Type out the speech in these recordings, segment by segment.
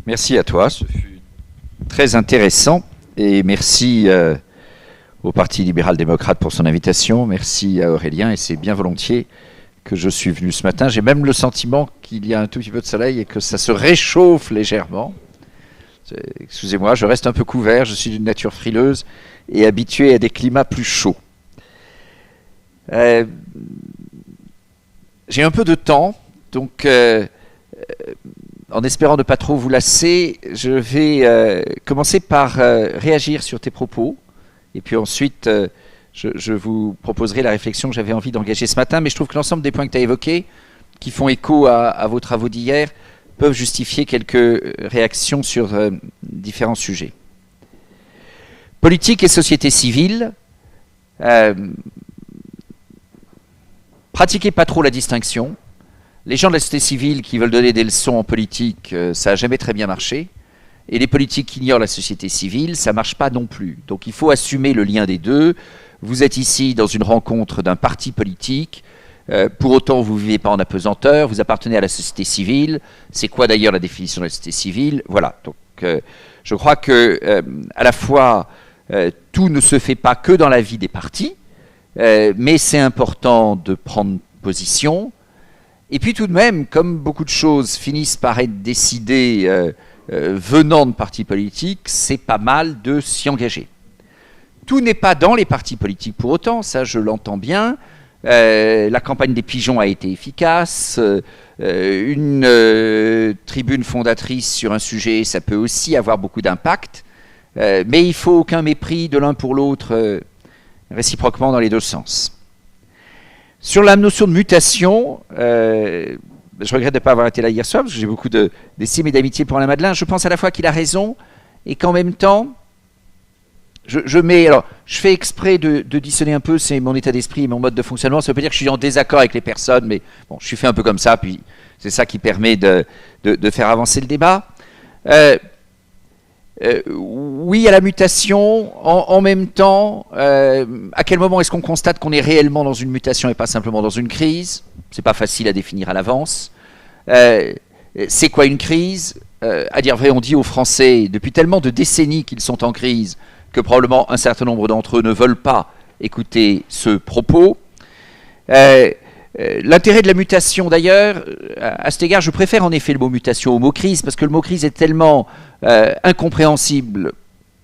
Merci à toi, ce fut très intéressant et merci au Parti libéral-démocrate pour son invitation, merci à Aurélien et c'est bien volontiers que je suis venu ce matin. J'ai même le sentiment qu'il y a un tout petit peu de soleil et que ça se réchauffe légèrement. Excusez-moi, je reste un peu couvert, je suis d'une nature frileuse et habitué à des climats plus chauds. J'ai un peu de temps, donc en espérant ne pas trop vous lasser, je vais commencer par réagir sur tes propos et puis ensuite je vous proposerai la réflexion que j'avais envie d'engager ce matin, mais je trouve que l'ensemble des points que tu as évoqués, qui font écho à vos travaux d'hier, peuvent justifier quelques réactions sur différents sujets. Politique et société civile, pratiquez pas trop la distinction. Les gens de la société civile qui veulent donner des leçons en politique, ça n'a jamais très bien marché. Et les politiques qui ignorent la société civile, ça ne marche pas non plus. Donc il faut assumer le lien des deux. Vous êtes ici dans une rencontre d'un parti politique. Pour autant, vous ne vivez pas en apesanteur. Vous appartenez à la société civile. C'est quoi d'ailleurs la définition de la société civile? Voilà. Donc je crois que à la fois, tout ne se fait pas que dans la vie des partis, mais c'est important de prendre position. Et puis tout de même, comme beaucoup de choses finissent par être décidées venant de partis politiques, c'est pas mal de s'y engager. Tout n'est pas dans les partis politiques pour autant, ça je l'entends bien. La campagne des pigeons a été efficace. Une tribune fondatrice sur un sujet, ça peut aussi avoir beaucoup d'impact. Mais il ne faut aucun mépris de l'un pour l'autre, réciproquement dans les deux sens. Sur la notion de mutation, je regrette de ne pas avoir été là hier soir, parce que j'ai beaucoup d'estime et d'amitié pour Alain Madelin. Je pense à la fois qu'il a raison, et qu'en même temps, je fais exprès de dissonner un peu, c'est mon état d'esprit et mon mode de fonctionnement. Ça veut pas dire que je suis en désaccord avec les personnes, mais bon, je suis fait un peu comme ça, puis c'est ça qui permet de faire avancer le débat. Oui à la mutation, en même temps, à quel moment est-ce qu'on constate qu'on est réellement dans une mutation et pas simplement dans une crise? C'est pas facile à définir à l'avance. C'est quoi une crise? À dire vrai, on dit aux Français depuis tellement de décennies qu'ils sont en crise que probablement un certain nombre d'entre eux ne veulent pas écouter ce propos. L'intérêt de la mutation d'ailleurs, à cet égard, je préfère en effet le mot mutation au mot crise, parce que le mot crise est tellement incompréhensible,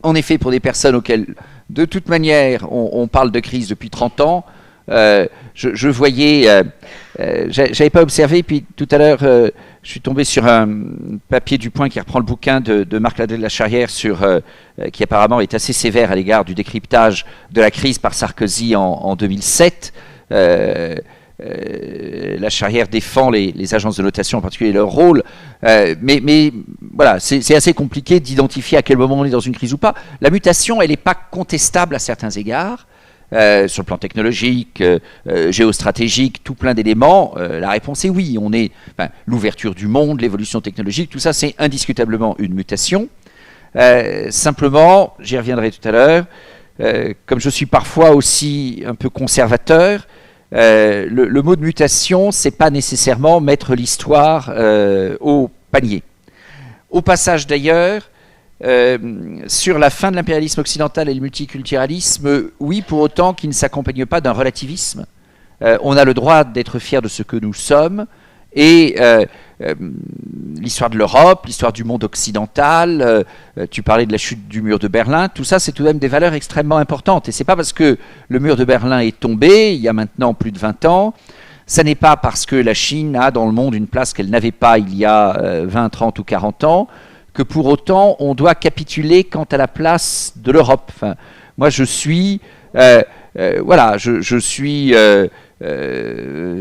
en effet, pour des personnes auxquelles, de toute manière, on parle de crise depuis 30 ans. Je voyais, j'avais pas observé, puis tout à l'heure, je suis tombé sur un papier du Point qui reprend le bouquin de Marc Ladel-Lacharrière qui apparemment est assez sévère à l'égard du décryptage de la crise par Sarkozy en 2007. Lacharrière défend les agences de notation, en particulier leur rôle, mais voilà, c'est assez compliqué d'identifier à quel moment on est dans une crise ou pas. La mutation, elle n'est pas contestable à certains égards, sur le plan technologique, géostratégique, tout plein d'éléments. La réponse est oui. L'ouverture du monde, l'évolution technologique, tout ça, c'est indiscutablement une mutation. Simplement, j'y reviendrai tout à l'heure, comme je suis parfois aussi un peu conservateur, le mot de mutation, c'est pas nécessairement mettre l'histoire au panier. Au passage d'ailleurs, sur la fin de l'impérialisme occidental et le multiculturalisme, oui, pour autant qu'il ne s'accompagne pas d'un relativisme. On a le droit d'être fier de ce que nous sommes, et l'histoire de l'Europe, l'histoire du monde occidental, tu parlais de la chute du mur de Berlin, tout ça c'est tout de même des valeurs extrêmement importantes. Et c'est pas parce que le mur de Berlin est tombé, il y a maintenant plus de 20 ans, ça n'est pas parce que la Chine a dans le monde une place qu'elle n'avait pas il y a 20, 30 ou 40 ans, que pour autant on doit capituler quant à la place de l'Europe. Enfin, moi je suis... je suis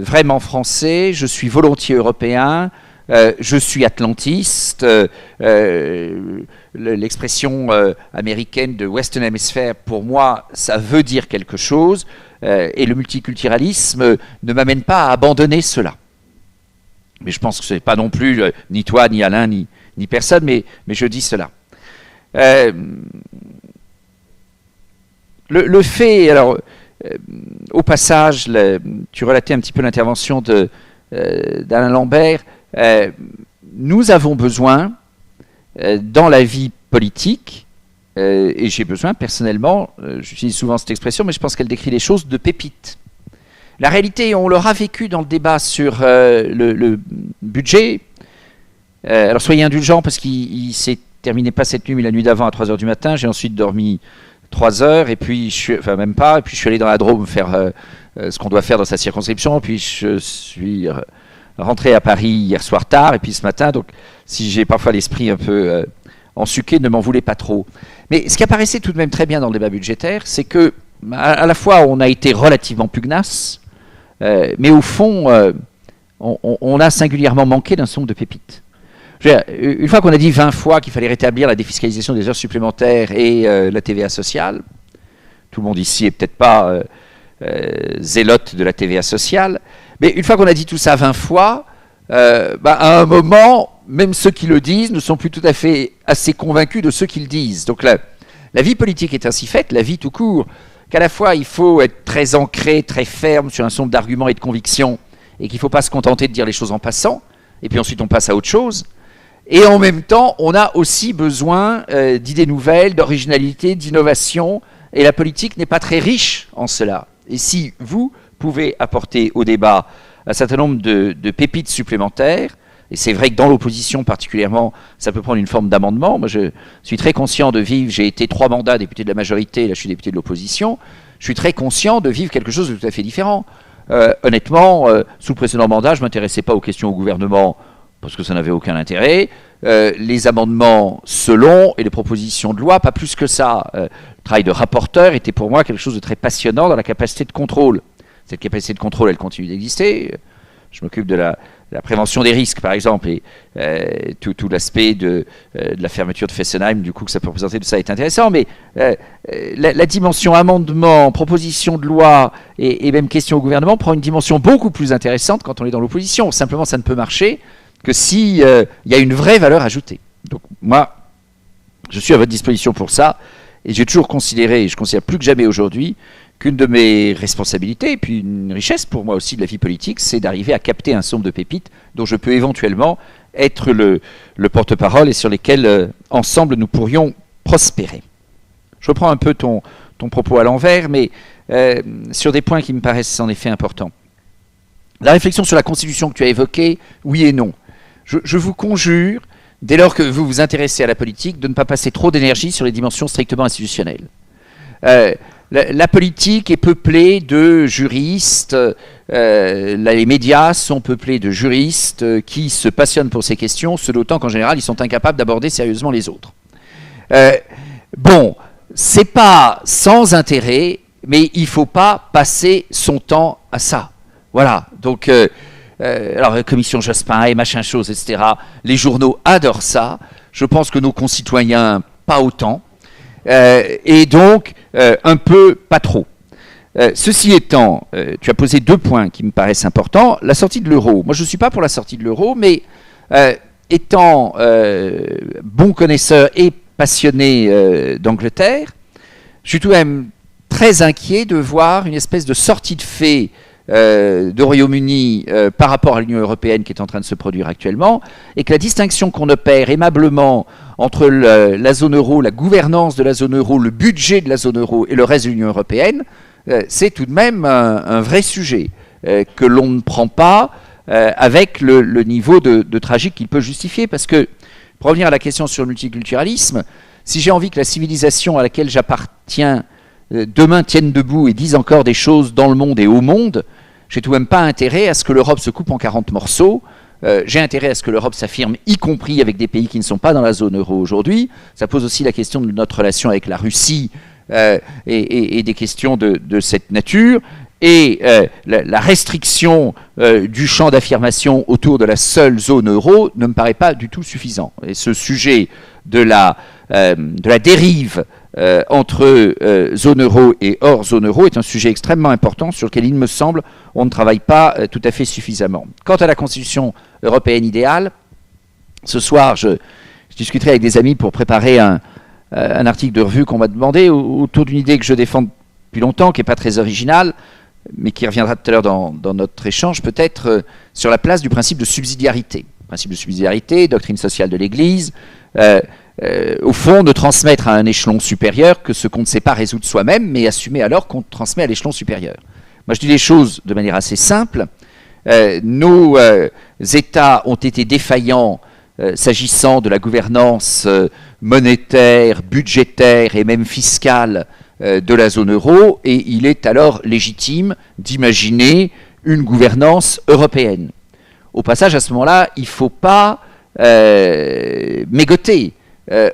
vraiment français, je suis volontiers européen, je suis atlantiste. L'expression américaine de Western Hemisphere, pour moi, ça veut dire quelque chose, et le multiculturalisme ne m'amène pas à abandonner cela. Mais je pense que ce n'est pas non plus ni toi, ni Alain, ni personne, mais je dis cela. Le fait, alors, au passage, tu relatais un petit peu l'intervention d'Alain Lambert, nous avons besoin dans la vie politique, et j'ai besoin personnellement, j'utilise souvent cette expression, mais je pense qu'elle décrit les choses, de pépites. La réalité, on l'aura vécu dans le débat sur le budget. Alors soyez indulgents parce qu'il s'est terminé pas cette nuit, mais la nuit d'avant à 3h du matin. J'ai ensuite dormi 3 heures, et puis même pas, et puis je suis allé dans la Drôme faire ce qu'on doit faire dans sa circonscription, puis je suis rentré à Paris hier soir tard, et puis ce matin, donc si j'ai parfois l'esprit un peu ensuqué, ne m'en voulez pas trop. Mais ce qui apparaissait tout de même très bien dans le débat budgétaire, c'est que à la fois on a été relativement pugnace, mais au fond, on a singulièrement manqué d'un certain nombre de pépites. Une fois qu'on a dit 20 fois qu'il fallait rétablir la défiscalisation des heures supplémentaires et la TVA sociale, tout le monde ici est peut-être pas zélote de la TVA sociale, mais une fois qu'on a dit tout ça 20 fois, à un moment, même ceux qui le disent ne sont plus tout à fait assez convaincus de ceux qui le disent. Donc la vie politique est ainsi faite, la vie tout court, qu'à la fois il faut être très ancré, très ferme sur un certain nombre d'arguments et de convictions, et qu'il ne faut pas se contenter de dire les choses en passant, et puis ensuite on passe à autre chose. Et en même temps, on a aussi besoin d'idées nouvelles, d'originalité, d'innovation, et la politique n'est pas très riche en cela. Et si vous pouvez apporter au débat un certain nombre de pépites supplémentaires, et c'est vrai que dans l'opposition particulièrement, ça peut prendre une forme d'amendement. Moi, je suis très conscient de vivre, j'ai été 3 mandats député de la majorité, là je suis député de l'opposition, je suis très conscient de vivre quelque chose de tout à fait différent. Honnêtement, sous le précédent mandat, je ne m'intéressais pas aux questions au gouvernement, parce que ça n'avait aucun intérêt. Les amendements selon et les propositions de loi, pas plus que ça. Le travail de rapporteur était pour moi quelque chose de très passionnant dans la capacité de contrôle. Cette capacité de contrôle, elle continue d'exister. Je m'occupe de la prévention des risques, par exemple, et tout l'aspect de la fermeture de Fessenheim, du coup, que ça peut représenter, tout ça est intéressant, mais la dimension amendement, proposition de loi et même question au gouvernement prend une dimension beaucoup plus intéressante quand on est dans l'opposition. Simplement, ça ne peut marcher que s'il y a une vraie valeur ajoutée. Donc moi, je suis à votre disposition pour ça, et j'ai toujours considéré, et je considère plus que jamais aujourd'hui, qu'une de mes responsabilités, et puis une richesse pour moi aussi de la vie politique, c'est d'arriver à capter un certain nombre de pépites dont je peux éventuellement être le porte-parole et sur lesquels, ensemble, nous pourrions prospérer. Je reprends un peu ton propos à l'envers, mais sur des points qui me paraissent en effet importants. La réflexion sur la Constitution que tu as évoquée, oui et non. Je vous conjure, dès lors que vous vous intéressez à la politique, de ne pas passer trop d'énergie sur les dimensions strictement institutionnelles. La politique est peuplée de juristes, les médias sont peuplés de juristes qui se passionnent pour ces questions, ce d'autant qu'en général, ils sont incapables d'aborder sérieusement les autres. Bon, c'est pas sans intérêt, mais il ne faut pas passer son temps à ça. Voilà, donc... alors, commission Jospin et machin chose, etc. Les journaux adorent ça. Je pense que nos concitoyens, pas autant. Et donc, un peu, pas trop. Ceci étant, tu as posé 2 points qui me paraissent importants. La sortie de l'euro. Moi, je ne suis pas pour la sortie de l'euro, mais étant bon connaisseur et passionné d'Angleterre, je suis tout de même très inquiet de voir une espèce de sortie de fait de Royaume-Uni par rapport à l'Union européenne qui est en train de se produire actuellement, et que la distinction qu'on opère aimablement entre la zone euro, la gouvernance de la zone euro, le budget de la zone euro et le reste de l'Union européenne, c'est tout de même un vrai sujet que l'on ne prend pas avec le niveau de tragique qu'il peut justifier. Parce que, pour revenir à la question sur le multiculturalisme, si j'ai envie que la civilisation à laquelle j'appartiens demain tienne debout et dise encore des choses dans le monde et au monde, j'ai tout de même pas intérêt à ce que l'Europe se coupe en 40 morceaux. J'ai intérêt à ce que l'Europe s'affirme, y compris avec des pays qui ne sont pas dans la zone euro aujourd'hui. Ça pose aussi la question de notre relation avec la Russie et des questions de cette nature. Et la restriction du champ d'affirmation autour de la seule zone euro ne me paraît pas du tout suffisant. Et ce sujet de la dérive entre zone euro et hors zone euro est un sujet extrêmement important sur lequel, il me semble, on ne travaille pas tout à fait suffisamment. Quant à la Constitution européenne idéale, ce soir, je discuterai avec des amis pour préparer un article de revue qu'on m'a demandé autour d'une idée que je défends depuis longtemps, qui n'est pas très originale, mais qui reviendra tout à l'heure dans notre échange, peut-être sur la place du principe de subsidiarité. principe de subsidiarité, doctrine sociale de l'Église, au fond, de transmettre à un échelon supérieur que ce qu'on ne sait pas résoudre soi-même, mais assumer alors qu'on transmet à l'échelon supérieur. Moi, je dis les choses de manière assez simple. Nos États ont été défaillants s'agissant de la gouvernance monétaire, budgétaire et même fiscale de la zone euro, et il est alors légitime d'imaginer une gouvernance européenne. Au passage, à ce moment-là, il ne faut pas mégoter.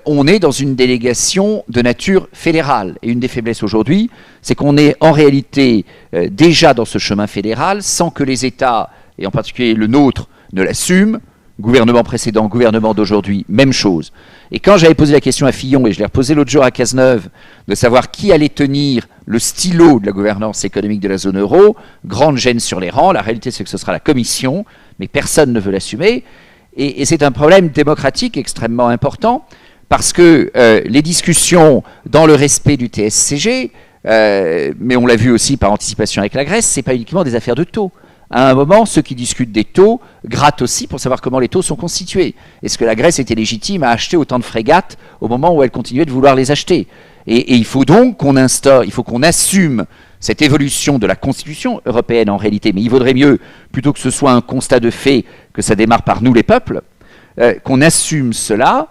On est dans une délégation de nature fédérale. Et une des faiblesses aujourd'hui, c'est qu'on est en réalité déjà dans ce chemin fédéral sans que les États, et en particulier le nôtre, ne l'assument. Gouvernement précédent, gouvernement d'aujourd'hui, même chose. Et quand j'avais posé la question à Fillon, et je l'ai reposé l'autre jour à Cazeneuve, de savoir qui allait tenir le stylo de la gouvernance économique de la zone euro, grande gêne sur les rangs. La réalité, c'est que ce sera la Commission, mais personne ne veut l'assumer. Et c'est un problème démocratique extrêmement important, parce que les discussions dans le respect du TSCG, mais on l'a vu aussi par anticipation avec la Grèce, ce n'est pas uniquement des affaires de taux. À un moment, ceux qui discutent des taux grattent aussi pour savoir comment les taux sont constitués. Est-ce que la Grèce était légitime à acheter autant de frégates au moment où elle continuait de vouloir les acheter ? Et il faut donc qu'on instaure, il faut qu'on assume cette évolution de la Constitution européenne en réalité. Mais il vaudrait mieux, plutôt que ce soit un constat de fait, que ça démarre par nous les peuples, qu'on assume cela,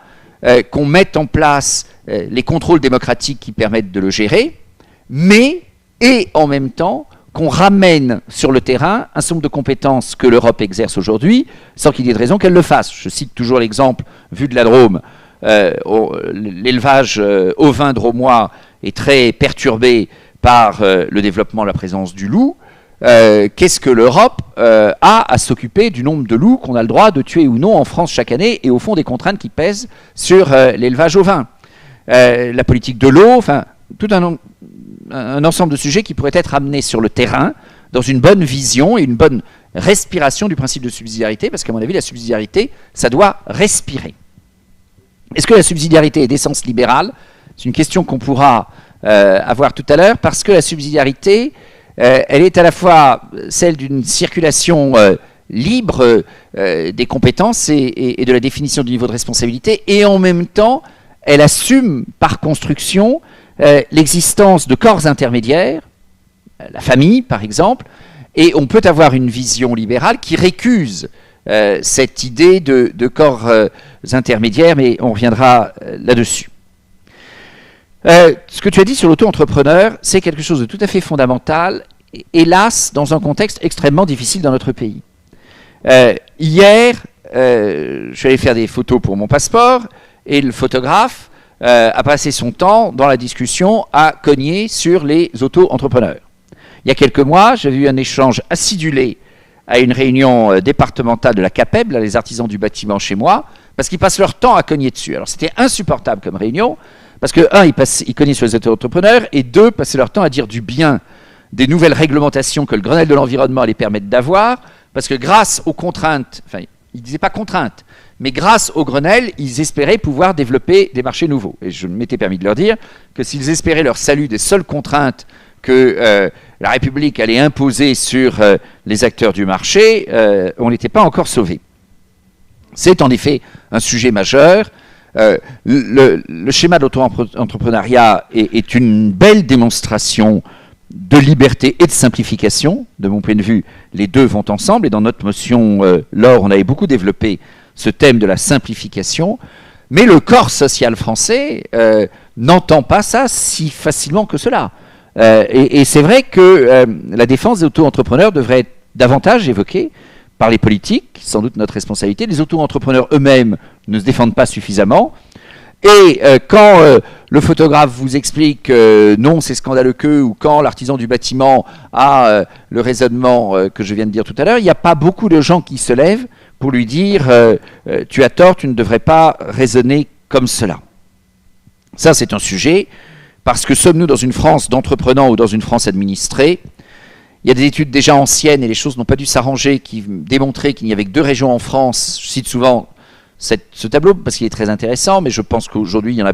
qu'on mette en place les contrôles démocratiques qui permettent de le gérer, mais, et en même temps, qu'on ramène sur le terrain un certain nombre de compétences que l'Europe exerce aujourd'hui, sans qu'il y ait de raison qu'elle le fasse. Je cite toujours l'exemple, vu de la Drôme, l'élevage ovin drômois est très perturbé par le développement de la présence du loup. Qu'est-ce que l'Europe a à s'occuper du nombre de loups qu'on a le droit de tuer ou non en France chaque année, et au fond des contraintes qui pèsent sur l'élevage ovin, la politique de l'eau, enfin tout un ensemble de sujets qui pourraient être amenés sur le terrain dans une bonne vision et une bonne respiration du principe de subsidiarité, parce qu'à mon avis, la subsidiarité, ça doit respirer. Est-ce que la subsidiarité est d'essence libérale ? C'est une question qu'on pourra avoir tout à l'heure, parce que la subsidiarité, elle est à la fois celle d'une circulation libre des compétences et de la définition du niveau de responsabilité, et en même temps, elle assume par construction l'existence de corps intermédiaires, la famille par exemple, et on peut avoir une vision libérale qui récuse cette idée de corps intermédiaires, mais on reviendra là-dessus. Ce que tu as dit sur l'auto-entrepreneur, c'est quelque chose de tout à fait fondamental, hélas, dans un contexte extrêmement difficile dans notre pays. Hier, je suis allé faire des photos pour mon passeport, et le photographe a passé son temps dans la discussion à cogner sur les auto-entrepreneurs. Il y a quelques mois, j'avais eu un échange acidulé à une réunion départementale de la CAPEB, là, les artisans du bâtiment chez moi, parce qu'ils passent leur temps à cogner dessus. Alors c'était insupportable comme réunion, parce que, un, ils cognaient sur les auto-entrepreneurs, et deux, passaient leur temps à dire du bien des nouvelles réglementations que le Grenelle de l'environnement allait permettre d'avoir, parce que grâce aux contraintes, enfin, ils ne disaient pas contraintes, mais grâce au Grenelle, ils espéraient pouvoir développer des marchés nouveaux. Et je m'étais permis de leur dire que s'ils espéraient leur salut des seules contraintes que la République allait imposer sur les acteurs du marché, on n'était pas encore sauvés. C'est en effet un sujet majeur. Le schéma de l'auto-entrepreneuriat est une belle démonstration de liberté et de simplification. De mon point de vue, les deux vont ensemble. Et dans notre motion LOR, on avait beaucoup développé ce thème de la simplification. Mais le corps social français n'entend pas ça si facilement que cela. Et c'est vrai que la défense des auto-entrepreneurs devrait être davantage évoquée par les politiques, sans doute notre responsabilité. Les auto-entrepreneurs eux-mêmes ne se défendent pas suffisamment. Et quand le photographe vous explique non, c'est scandaleux que, ou quand l'artisan du bâtiment a le raisonnement que je viens de dire tout à l'heure, il n'y a pas beaucoup de gens qui se lèvent pour lui dire tu as tort, tu ne devrais pas raisonner comme cela. Ça, c'est un sujet, parce que sommes-nous dans une France d'entreprenants ou dans une France administrée ? Il y a des études déjà anciennes, et les choses n'ont pas dû s'arranger, qui démontraient qu'il n'y avait que 2 régions en France. Je cite souvent ce tableau parce qu'il est très intéressant, mais je pense qu'aujourd'hui, il y en a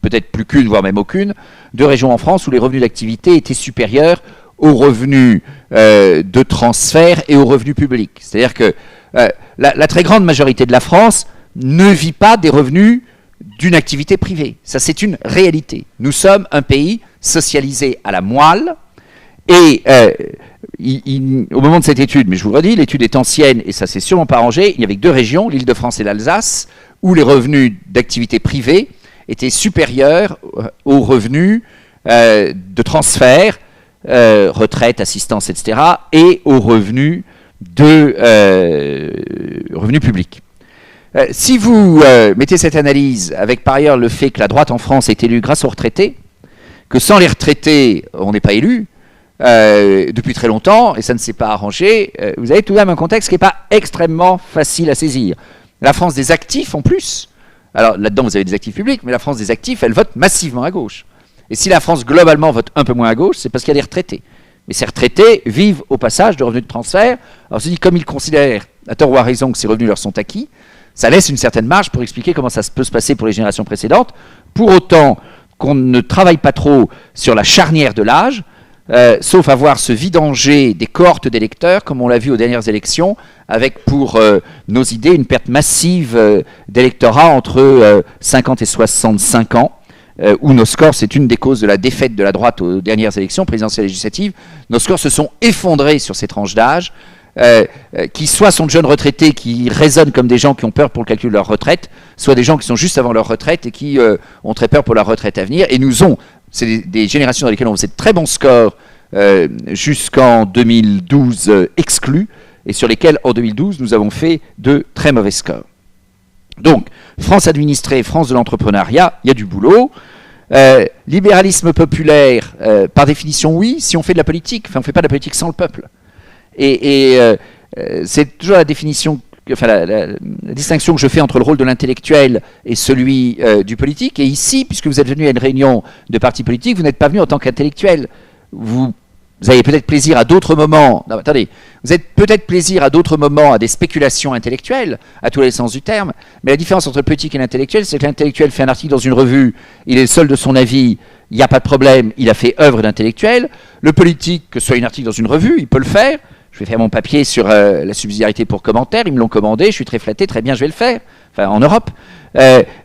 peut-être plus qu'une, voire même aucune. 2 régions en France où les revenus d'activité étaient supérieurs aux revenus de transfert et aux revenus publics. C'est-à-dire que La très grande majorité de la France ne vit pas des revenus d'une activité privée. Ça, c'est une réalité. Nous sommes un pays socialisé à la moelle, et au moment de cette étude, mais je vous le redis, l'étude est ancienne et ça s'est sûrement pas arrangé, il n'y avait que 2 régions, l'Île-de-France et l'Alsace, où les revenus d'activité privée étaient supérieurs aux revenus de transfert, retraite, assistance, etc., et aux revenus revenus publics. Si vous mettez cette analyse avec par ailleurs le fait que la droite en France est élue grâce aux retraités, que sans les retraités, on n'est pas élu, depuis très longtemps, et ça ne s'est pas arrangé, vous avez tout de même un contexte qui n'est pas extrêmement facile à saisir. La France des actifs en plus, alors là-dedans vous avez des actifs publics, mais la France des actifs, elle vote massivement à gauche. Et si la France globalement vote un peu moins à gauche, c'est parce qu'il y a des retraités. Mais ces retraités vivent au passage de revenus de transfert. Alors je dis, comme ils considèrent, à tort ou à raison, que ces revenus leur sont acquis, ça laisse une certaine marge pour expliquer comment ça peut se passer pour les générations précédentes. Pour autant qu'on ne travaille pas trop sur la charnière de l'âge, sauf à voir se vidanger des cohortes d'électeurs, comme on l'a vu aux dernières élections, avec pour nos idées une perte massive d'électorat entre 50 et 65 ans, où nos scores, c'est une des causes de la défaite de la droite aux dernières élections présidentielles et législatives. Nos scores se sont effondrés sur ces tranches d'âge, qui soit sont de jeunes retraités qui raisonnent comme des gens qui ont peur pour le calcul de leur retraite, soit des gens qui sont juste avant leur retraite et qui ont très peur pour leur retraite à venir. Et c'est des générations dans lesquelles on faisait de très bons scores jusqu'en 2012 exclus, et sur lesquels en 2012 nous avons fait de très mauvais scores. Donc, France administrée, France de l'entrepreneuriat, il y a du boulot. Libéralisme populaire, par définition oui, si on fait de la politique, enfin on ne fait pas de la politique sans le peuple. Et c'est toujours la définition, enfin la distinction que je fais entre le rôle de l'intellectuel et celui du politique. Et ici, puisque vous êtes venu à une réunion de partis politiques, vous n'êtes pas venu en tant qu'intellectuel. Vous avez peut-être plaisir à d'autres moments. Non, attendez, vous avez peut-être plaisir à d'autres moments à des spéculations intellectuelles, à tous les sens du terme. Mais la différence entre le politique et l'intellectuel, c'est que l'intellectuel fait un article dans une revue, il est le seul de son avis, il n'y a pas de problème, il a fait œuvre d'intellectuel. Le politique, que ce soit un article dans une revue, il peut le faire. Je vais faire mon papier sur la subsidiarité pour commentaire, ils me l'ont commandé, je suis très flatté, très bien, je vais le faire, enfin en Europe.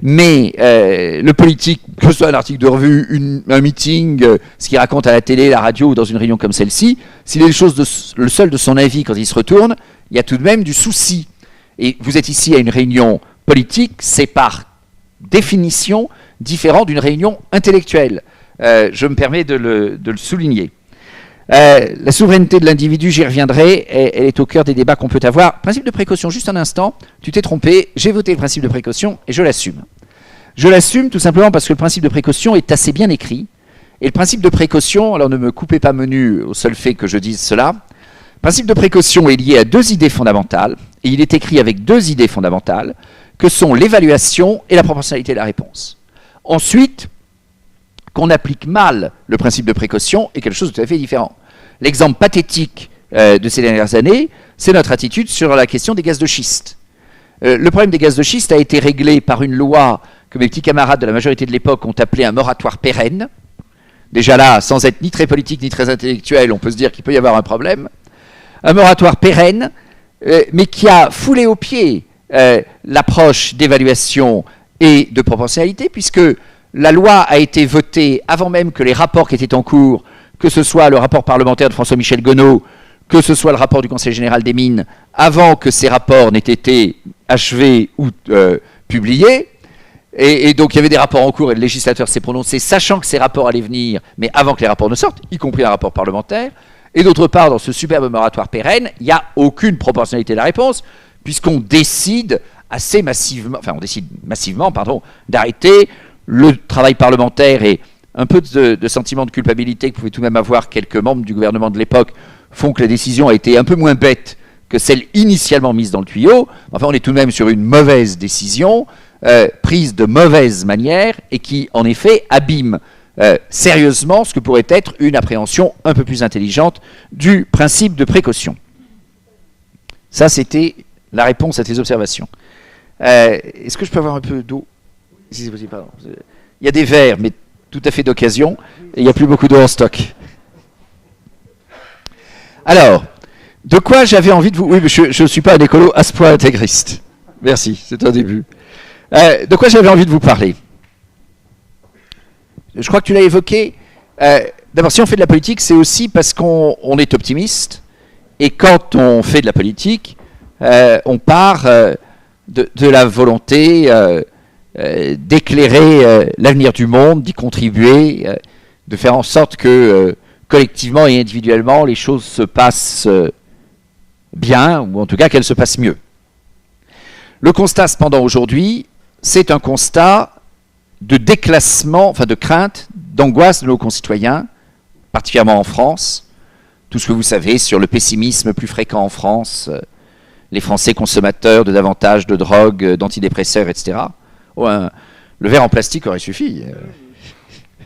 Mais le politique, que ce soit un article de revue, un meeting, ce qu'il raconte à la télé, la radio ou dans une réunion comme celle-ci, s'il est le seul de son avis quand il se retourne, il y a tout de même du souci. Et vous êtes ici à une réunion politique, c'est par définition différent d'une réunion intellectuelle. Je me permets de le souligner. La souveraineté de l'individu, j'y reviendrai, elle est au cœur des débats qu'on peut avoir. Principe de précaution, juste un instant, tu t'es trompé, j'ai voté le principe de précaution et je l'assume. Je l'assume tout simplement parce que le principe de précaution est assez bien écrit. Et le principe de précaution, alors ne me coupez pas menu au seul fait que je dise cela, le principe de précaution est lié à 2 idées fondamentales, et il est écrit avec 2 idées fondamentales, que sont l'évaluation et la proportionnalité de la réponse. Ensuite, qu'on applique mal le principe de précaution est quelque chose de tout à fait différent. L'exemple pathétique de ces dernières années, c'est notre attitude sur la question des gaz de schiste. Le problème des gaz de schiste a été réglé par une loi que mes petits camarades de la majorité de l'époque ont appelé un moratoire pérenne. Déjà là, sans être ni très politique ni très intellectuel, on peut se dire qu'il peut y avoir un problème. Un moratoire pérenne, mais qui a foulé aux pieds l'approche d'évaluation et de proportionnalité, puisque la loi a été votée avant même que les rapports qui étaient en cours, que ce soit le rapport parlementaire de François-Michel Gonod, que ce soit le rapport du Conseil général des mines, avant que ces rapports n'aient été achevés ou publiés. Et donc il y avait des rapports en cours et le législateur s'est prononcé, sachant que ces rapports allaient venir, mais avant que les rapports ne sortent, y compris un rapport parlementaire. Et d'autre part, dans ce superbe moratoire pérenne, il n'y a aucune proportionnalité de la réponse, puisqu'on décide assez massivement, enfin on décide massivement, d'arrêter le travail parlementaire, et un peu de sentiment de culpabilité que pouvaient tout de même avoir quelques membres du gouvernement de l'époque font que la décision a été un peu moins bête que celle initialement mise dans le tuyau. Enfin, on est tout de même sur une mauvaise décision, prise de mauvaise manière, et qui, en effet, abîme sérieusement ce que pourrait être une appréhension un peu plus intelligente du principe de précaution. Ça, c'était la réponse à tes observations. Est-ce que je peux avoir un peu d'eau ? Si c'est possible, pardon. Il y a des verres, mais tout à fait d'occasion, et il n'y a plus beaucoup d'eau en stock. Alors, De quoi j'avais envie de vous... Oui, mais je ne suis pas un écolo à ce point intégriste. Merci, c'est un début. De quoi j'avais envie de vous parler? Je crois que tu l'as évoqué. D'abord, si on fait de la politique, c'est aussi parce qu'on est optimiste. Et quand on fait de la politique, on part de la volonté d'éclairer l'avenir du monde, d'y contribuer, de faire en sorte que collectivement et individuellement, les choses se passent bien, ou en tout cas qu'elles se passent mieux. Le constat, cependant, aujourd'hui, c'est un constat de déclassement, enfin de crainte, d'angoisse de nos concitoyens, particulièrement en France. Tout ce que vous savez sur le pessimisme plus fréquent en France, les Français consommateurs de davantage de drogues, d'antidépresseurs, etc. Oh, le verre en plastique aurait suffi.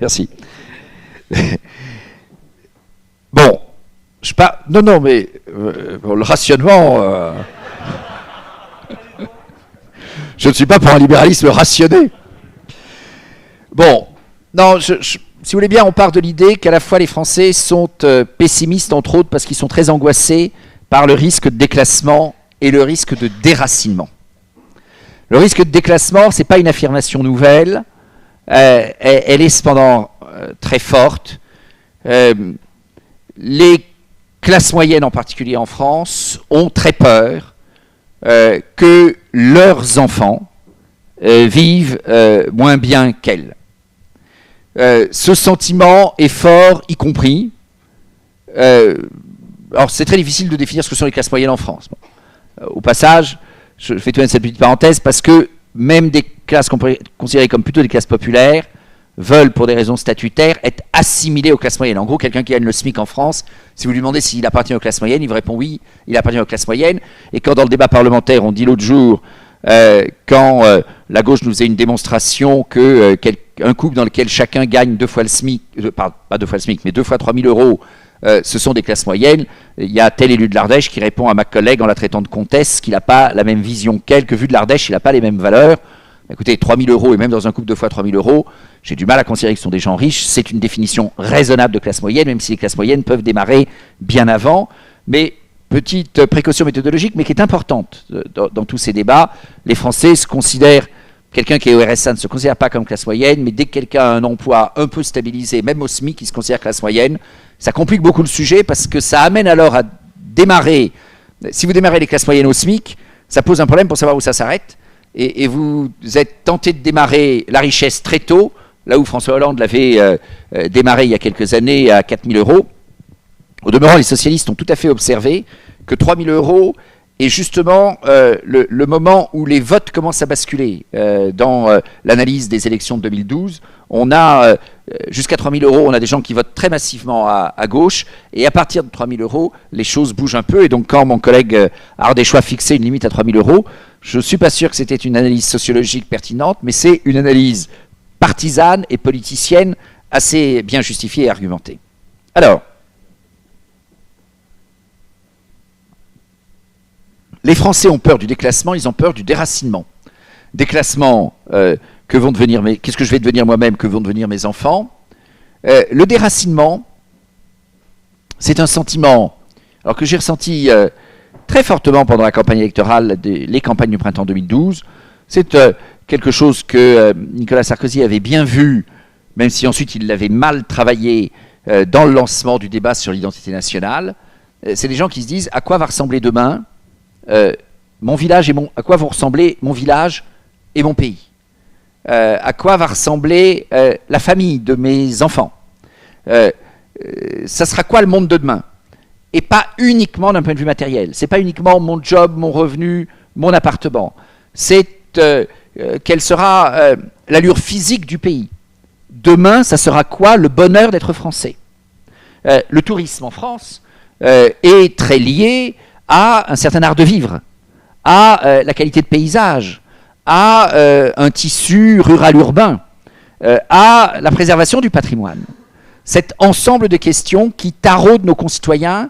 Merci. Bon, non, mais le rationnement... je ne suis pas pour un libéralisme rationné. Bon, non, si vous voulez bien, on part de l'idée qu'à la fois les Français sont pessimistes, entre autres, parce qu'ils sont très angoissés par le risque de déclassement et le risque de déracinement. Le risque de déclassement, ce n'est pas une affirmation nouvelle, elle est cependant très forte. Les classes moyennes, en particulier en France, ont très peur que leurs enfants vivent moins bien qu'elles. Ce sentiment est fort, y compris. Alors, c'est très difficile de définir ce que sont les classes moyennes en France. Bon. Au passage, je fais tout de même cette petite parenthèse parce que même des classes qu'on pourrait considérer comme plutôt des classes populaires veulent, pour des raisons statutaires, être assimilées aux classes moyennes. En gros, quelqu'un qui gagne le SMIC en France, si vous lui demandez s'il appartient aux classes moyennes, il vous répond oui, il appartient aux classes moyennes. Et quand dans le débat parlementaire, on dit l'autre jour, quand la gauche nous faisait une démonstration que un couple dans lequel chacun gagne 2 fois le SMIC, pas 2 fois le SMIC, mais 2 fois 3 000 euros, ce sont des classes moyennes, il y a tel élu de l'Ardèche qui répond à ma collègue en la traitant de comtesse qu'il n'a pas la même vision qu'elle, que vu de l'Ardèche, il n'a pas les mêmes valeurs. Écoutez, 3 000 euros, et même dans un couple 2 fois 3 000 euros, j'ai du mal à considérer que ce sont des gens riches. C'est une définition raisonnable de classe moyenne, même si les classes moyennes peuvent démarrer bien avant. Mais petite précaution méthodologique, mais qui est importante dans tous ces débats. Les Français se considèrent, quelqu'un qui est au RSA ne se considère pas comme classe moyenne, mais dès que quelqu'un a un emploi un peu stabilisé, même au SMIC, il se considère classe moyenne. Ça complique beaucoup le sujet parce que ça amène alors à démarrer. Si vous démarrez les classes moyennes au SMIC, ça pose un problème pour savoir où ça s'arrête. Et vous êtes tenté de démarrer la richesse très tôt, là où François Hollande l'avait démarré il y a quelques années à 4 000 euros. Au demeurant, les socialistes ont tout à fait observé que 3 000 euros est justement le moment où les votes commencent à basculer. Dans l'analyse des élections de 2012, on a jusqu'à 3 000 euros, on a des gens qui votent très massivement à gauche, et à partir de 3 000 euros, les choses bougent un peu. Et donc quand mon collègue Ardéchois fixait une limite à 3 000 euros, je ne suis pas sûr que c'était une analyse sociologique pertinente, mais c'est une analyse partisane et politicienne assez bien justifiée et argumentée. Alors, les Français ont peur du déclassement, ils ont peur du déracinement. Déclassement, qu'est-ce que je vais devenir moi-même, que vont devenir mes enfants. Le déracinement, c'est un sentiment, alors que j'ai ressenti très fortement pendant la campagne électorale, les campagnes du printemps 2012. C'est quelque chose que Nicolas Sarkozy avait bien vu, même si ensuite il l'avait mal travaillé dans le lancement du débat sur l'identité nationale. C'est des gens qui se disent à quoi va ressembler demain mon village et à quoi vont ressembler mon village et mon pays, à quoi va ressembler la famille de mes enfants, ça sera quoi le monde de demain, et pas uniquement d'un point de vue matériel. C'est pas uniquement mon job, mon revenu, mon appartement. C'est quelle sera l'allure physique du pays. Demain, ça sera quoi le bonheur d'être français. Le tourisme en France est très lié à un certain art de vivre, à la qualité de paysage, à un tissu rural-urbain, à la préservation du patrimoine. Cet ensemble de questions qui taraudent nos concitoyens,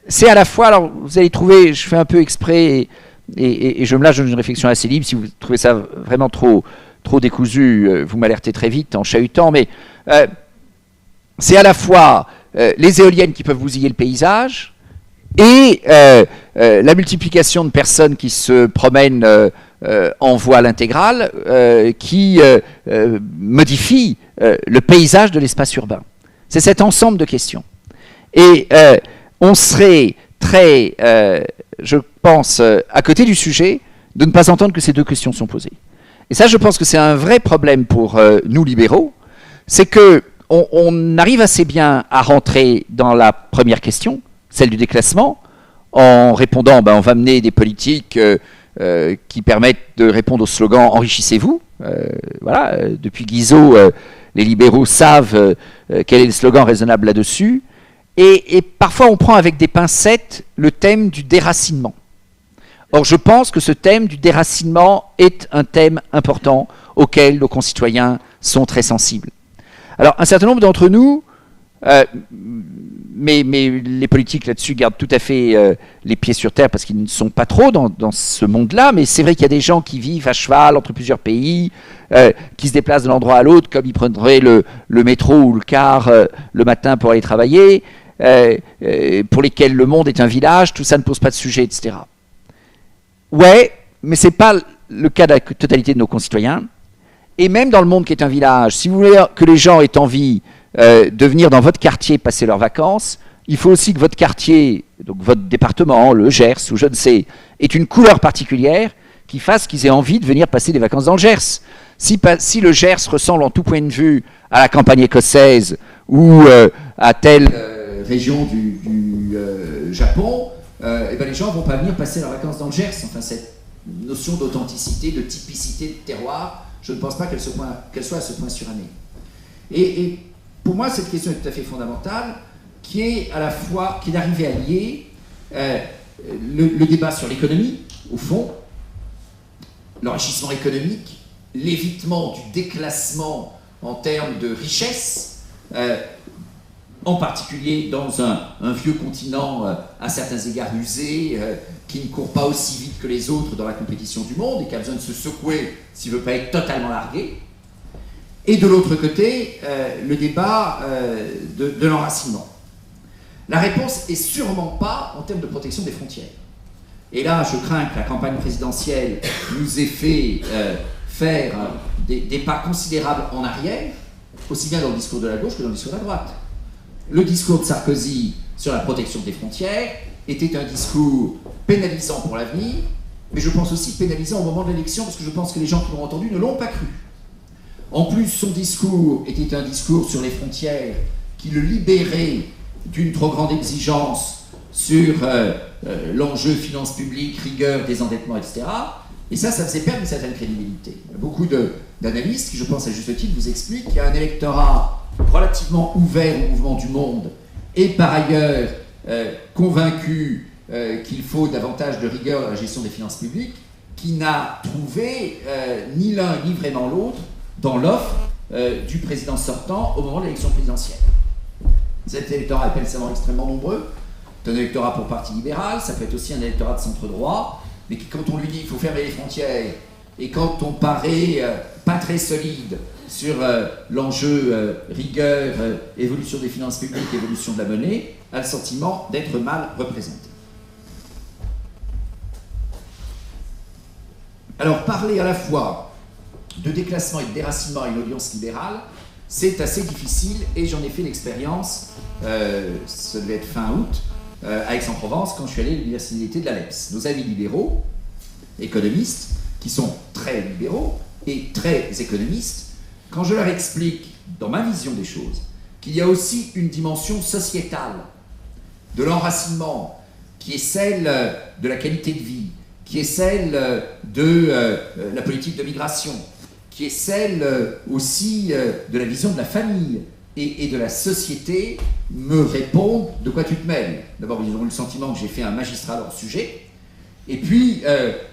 c'est à la fois, alors vous allez trouver, je fais un peu exprès, et je me lâche dans une réflexion assez libre, si vous trouvez ça vraiment trop décousu, vous m'alertez très vite en chahutant, mais c'est à la fois les éoliennes qui peuvent bousiller le paysage, et la multiplication de personnes qui se promènent en voie intégrale, qui modifie le paysage de l'espace urbain. C'est cet ensemble de questions. Et on serait très, je pense, à côté du sujet de ne pas entendre que ces deux questions sont posées. Et ça, je pense que c'est un vrai problème pour nous libéraux, c'est que on arrive assez bien à rentrer dans la première question, celle du déclassement, en répondant, on va mener des politiques qui permettent de répondre au slogan « Enrichissez-vous ». Voilà, depuis Guizot, les libéraux savent quel est le slogan raisonnable là-dessus. Et parfois, on prend avec des pincettes le thème du déracinement. Or, je pense que ce thème du déracinement est un thème important auquel nos concitoyens sont très sensibles. Alors, un certain nombre d'entre nous, mais les politiques là-dessus gardent tout à fait les pieds sur terre parce qu'ils ne sont pas trop dans ce monde-là, mais c'est vrai qu'il y a des gens qui vivent à cheval entre plusieurs pays, qui se déplacent d'un endroit à l'autre comme ils prendraient le métro ou le car le matin pour aller travailler, pour lesquels le monde est un village, tout ça ne pose pas de sujet, etc. Ouais, mais ce n'est pas le cas de la totalité de nos concitoyens. Et même dans le monde qui est un village, si vous voulez que les gens aient envie de venir dans votre quartier passer leurs vacances, il faut aussi que votre quartier, donc votre département, le Gers, ou je ne sais, ait une couleur particulière qui fasse qu'ils aient envie de venir passer des vacances dans le Gers. Si le Gers ressemble en tout point de vue à la campagne écossaise ou à telle région du Japon, les gens ne vont pas venir passer leurs vacances dans le Gers. Enfin, cette notion d'authenticité, de typicité, de terroir, je ne pense pas qu'elle soit à ce point surannée. Et pour moi, cette question est tout à fait fondamentale, qui est à la fois, qui est d'arriver à lier le débat sur l'économie, au fond, l'enrichissement économique, l'évitement du déclassement en termes de richesse, en particulier dans un vieux continent à certains égards usé, qui ne court pas aussi vite que les autres dans la compétition du monde et qui a besoin de se secouer s'il ne veut pas être totalement largué. Et de l'autre côté, le débat de l'enracinement. La réponse est sûrement pas en termes de protection des frontières. Et là, je crains que la campagne présidentielle nous ait fait faire des pas considérables en arrière, aussi bien dans le discours de la gauche que dans le discours de la droite. Le discours de Sarkozy sur la protection des frontières était un discours pénalisant pour l'avenir, mais je pense aussi pénalisant au moment de l'élection, parce que je pense que les gens qui l'ont entendu ne l'ont pas cru. En plus, son discours était un discours sur les frontières qui le libérait d'une trop grande exigence sur l'enjeu finances publiques, rigueur, désendettement, etc. Et ça faisait perdre une certaine crédibilité. Beaucoup d'analystes, qui je pense à juste titre, vous expliquent qu'il y a un électorat relativement ouvert au mouvement du monde et par ailleurs convaincu qu'il faut davantage de rigueur dans la gestion des finances publiques, qui n'a trouvé ni l'un ni vraiment l'autre dans l'offre du président sortant au moment de l'élection présidentielle. Cet électorat est extrêmement nombreux. C'est un électorat pour parti libéral, ça peut être aussi un électorat de centre-droit, mais qui, quand on lui dit qu'il faut fermer les frontières, et quand on paraît pas très solide sur l'enjeu rigueur, évolution des finances publiques, évolution de la monnaie, a le sentiment d'être mal représenté. Alors, parler à la fois de déclassement et de déracinement à une audience libérale, c'est assez difficile, et j'en ai fait l'expérience, ça devait être fin août, à Aix-en-Provence, quand je suis allé à l'université de l'ALEPS. Nos amis libéraux, économistes, qui sont très libéraux et très économistes, quand je leur explique, dans ma vision des choses, qu'il y a aussi une dimension sociétale de l'enracinement, qui est celle de la qualité de vie, qui est celle de la politique de migration, qui est celle aussi de la vision de la famille et de la société, me répondent « De quoi tu te mêles ?» D'abord, ils ont eu le sentiment que j'ai fait un magistral hors sujet, et puis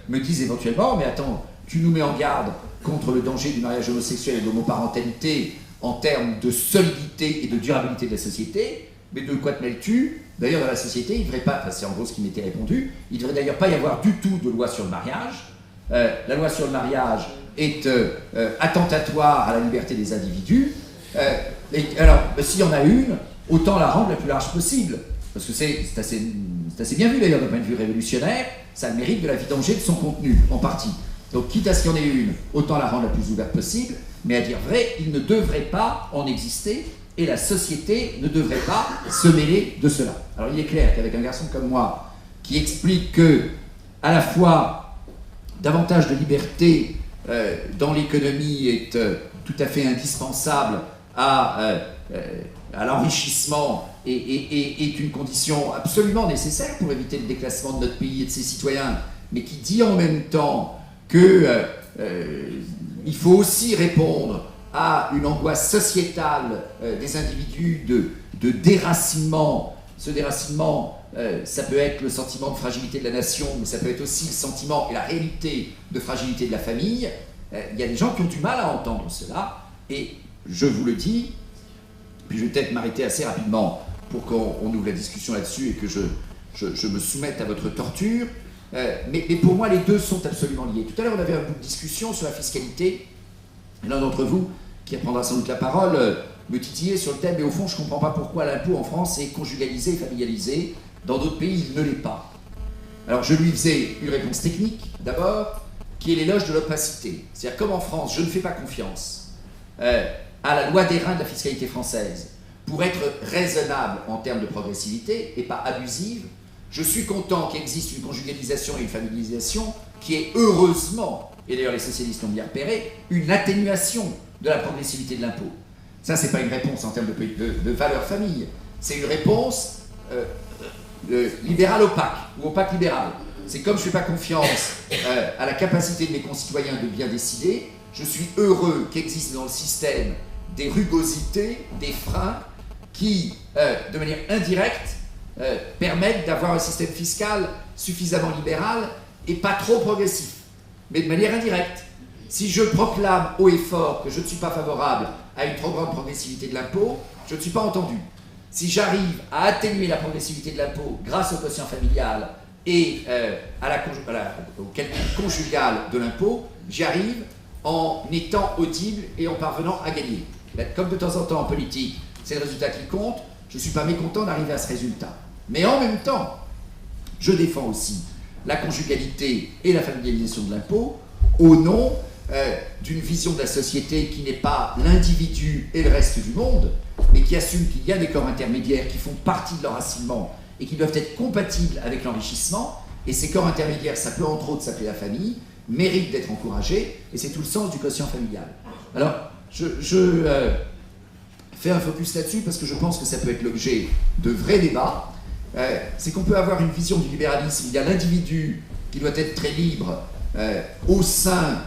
me disent éventuellement « Mais attends, tu nous mets en garde contre le danger du mariage homosexuel et de l'homoparentalité en termes de solidité et de durabilité de la société, mais de quoi te mêles-tu ?» D'ailleurs, dans la société, il ne devrait pas, enfin, c'est en gros ce qui m'était répondu, il ne devrait d'ailleurs pas y avoir du tout de loi sur le mariage. La loi sur le mariage est attentatoire à la liberté des individus. Et alors, s'il y en a une, autant la rendre la plus large possible. parce que c'est assez bien vu d'ailleurs d'un point de vue révolutionnaire, ça a le mérite de la vidanger de son contenu, en partie. Donc quitte à ce qu'il y en ait une, autant la rendre la plus ouverte possible, mais à dire vrai, il ne devrait pas en exister, et la société ne devrait pas se mêler de cela. Alors il est clair qu'avec un garçon comme moi, qui explique que, à la fois, davantage de liberté dans l'économie est tout à fait indispensable à l'enrichissement et est une condition absolument nécessaire pour éviter le déclassement de notre pays et de ses citoyens, mais qui dit en même temps qu'il faut aussi répondre à une angoisse sociétale des individus de déracinement. Ce déracinement, ça peut être le sentiment de fragilité de la nation, mais ça peut être aussi le sentiment et la réalité de fragilité de la famille. Il y a des gens qui ont du mal à entendre cela, et je vous le dis, puis je vais peut-être m'arrêter assez rapidement pour qu'on ouvre la discussion là-dessus et que je me soumette à votre torture, mais pour moi les deux sont absolument liés. Tout à l'heure on avait un bout de discussion sur la fiscalité, et l'un d'entre vous, qui prendra sans doute la parole, me titillait sur le thème, mais au fond je ne comprends pas pourquoi l'impôt en France est conjugalisé et familialisé, dans d'autres pays il ne l'est pas. Alors je lui faisais une réponse technique d'abord, qui est l'éloge de l'opacité. C'est-à-dire comme en France je ne fais pas confiance à la loi d'airain de la fiscalité française pour être raisonnable en termes de progressivité et pas abusive, je suis content qu'il existe une conjugalisation et une familialisation qui est heureusement, et d'ailleurs les socialistes l'ont bien repéré, une atténuation de la progressivité de l'impôt. Ça, c'est pas une réponse en termes de valeur famille, c'est une réponse libérale opaque, ou opaque libérale. C'est comme je ne fais pas confiance à la capacité de mes concitoyens de bien décider, je suis heureux qu'existent dans le système des rugosités, des freins qui, de manière indirecte, permettent d'avoir un système fiscal suffisamment libéral et pas trop progressif, mais de manière indirecte. Si je proclame haut et fort que je ne suis pas favorable à une trop grande progressivité de l'impôt, je ne suis pas entendu. Si j'arrive à atténuer la progressivité de l'impôt grâce au quotient familial et au calcul conjugal de l'impôt, j'y arrive en étant audible et en parvenant à gagner. Comme de temps en temps en politique, c'est le résultat qui compte, je ne suis pas mécontent d'arriver à ce résultat. Mais en même temps, je défends aussi la conjugalité et la familialisation de l'impôt au nom d'une vision de la société qui n'est pas l'individu et le reste du monde, mais qui assume qu'il y a des corps intermédiaires qui font partie de l'enracinement et qui doivent être compatibles avec l'enrichissement. Et ces corps intermédiaires, ça peut entre autres s'appeler la famille, méritent d'être encouragés, et c'est tout le sens du quotient familial. Alors, je fais un focus là-dessus parce que je pense que ça peut être l'objet de vrais débats. C'est qu'on peut avoir une vision du libéralisme. Il y a l'individu qui doit être très libre au sein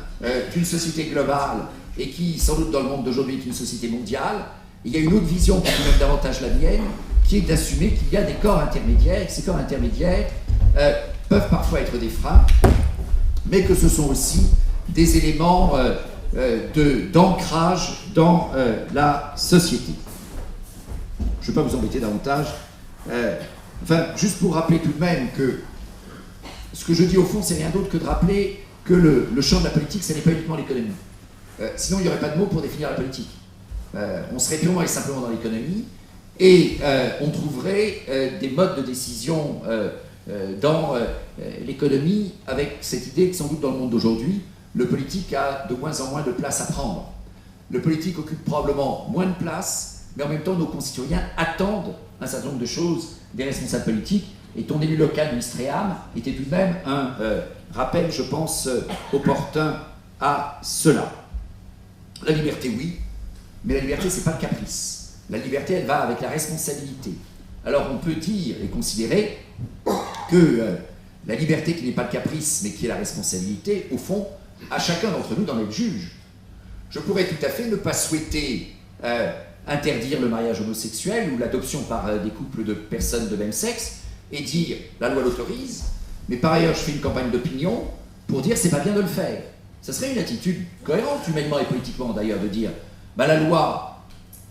d'une société globale et qui, sans doute dans le monde d'aujourd'hui, est une société mondiale. Il y a une autre vision qui est même davantage la mienne, qui est d'assumer qu'il y a des corps intermédiaires et que ces corps intermédiaires peuvent parfois être des freins, mais que ce sont aussi des éléments d'ancrage dans la société. Je ne vais pas vous embêter davantage. Juste pour rappeler tout de même que ce que je dis au fond, c'est rien d'autre que de rappeler que le champ de la politique, ce n'est pas uniquement l'économie. Sinon, il n'y aurait pas de mots pour définir la politique. On serait purement et simplement dans l'économie et on trouverait des modes de décision dans l'économie avec cette idée que sans doute dans le monde d'aujourd'hui, le politique a de moins en moins de place à prendre. Le politique occupe probablement moins de place, mais en même temps, nos concitoyens attendent un certain nombre de choses des responsables politiques. Et ton élu local, Ouistreham, était tout de même un rappel, je pense, opportun à cela. La liberté, oui, mais la liberté, c'est pas le caprice. La liberté, elle va avec la responsabilité. Alors, on peut dire et considérer que la liberté qui n'est pas le caprice, mais qui est la responsabilité, au fond, à chacun d'entre nous d'en être juge. Je pourrais tout à fait ne pas souhaiter interdire le mariage homosexuel ou l'adoption par des couples de personnes de même sexe et dire la loi l'autorise, mais par ailleurs je fais une campagne d'opinion pour dire c'est pas bien de le faire. Ça serait une attitude cohérente humainement et politiquement d'ailleurs de dire la loi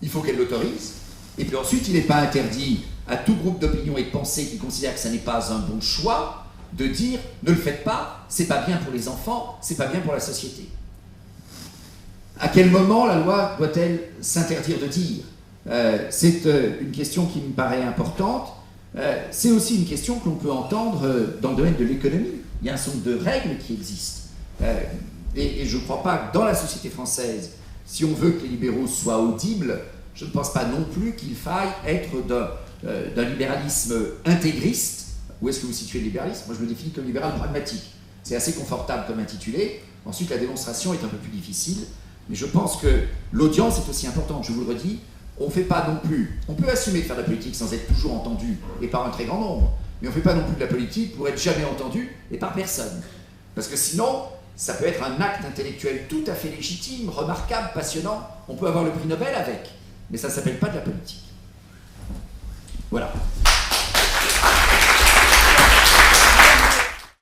il faut qu'elle l'autorise et puis ensuite il n'est pas interdit à tout groupe d'opinion et de pensée qui considère que ça n'est pas un bon choix de dire ne le faites pas, c'est pas bien pour les enfants, c'est pas bien pour la société. À quel moment la loi doit-elle s'interdire de dire c'est une question qui me paraît importante. C'est aussi une question que l'on peut entendre dans le domaine de l'économie. Il y a un certain nombre de règles qui existent. Et je ne crois pas que dans la société française, si on veut que les libéraux soient audibles, je ne pense pas non plus qu'il faille être d'un libéralisme intégriste. Où est-ce que vous situez le libéralisme? Moi, je me définis comme libéral pragmatique. C'est assez confortable comme intitulé. Ensuite, la démonstration est un peu plus difficile. Mais je pense que l'audience est aussi importante. Je vous le redis, on ne fait pas non plus... On peut assumer de faire de la politique sans être toujours entendu et par un très grand nombre. Mais on ne fait pas non plus de la politique pour être jamais entendu et par personne. Parce que sinon, ça peut être un acte intellectuel tout à fait légitime, remarquable, passionnant. On peut avoir le prix Nobel avec. Mais ça ne s'appelle pas de la politique. Voilà.